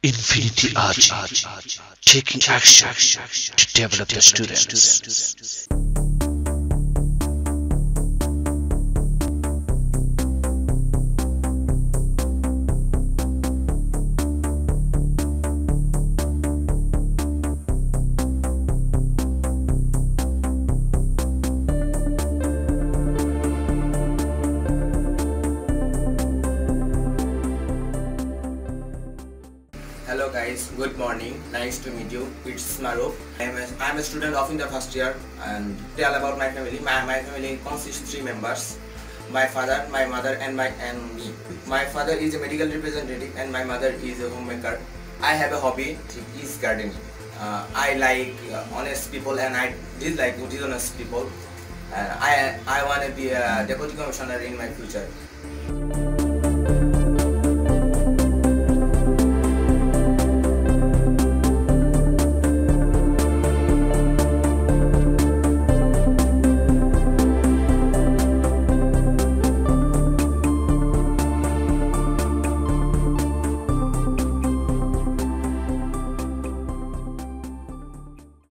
Infinity Ahzee, taking action to develop the students. Hello guys, good morning. Nice to meet you. It's Maruf. I'm a student of in the first year and tell about my family. My family consists of 3 members. My father, my mother and me. My father is a medical representative and my mother is a homemaker. I have a hobby, it is gardening. I like honest people and I dislike dishonest people. I want to be a deputy commissioner in my future.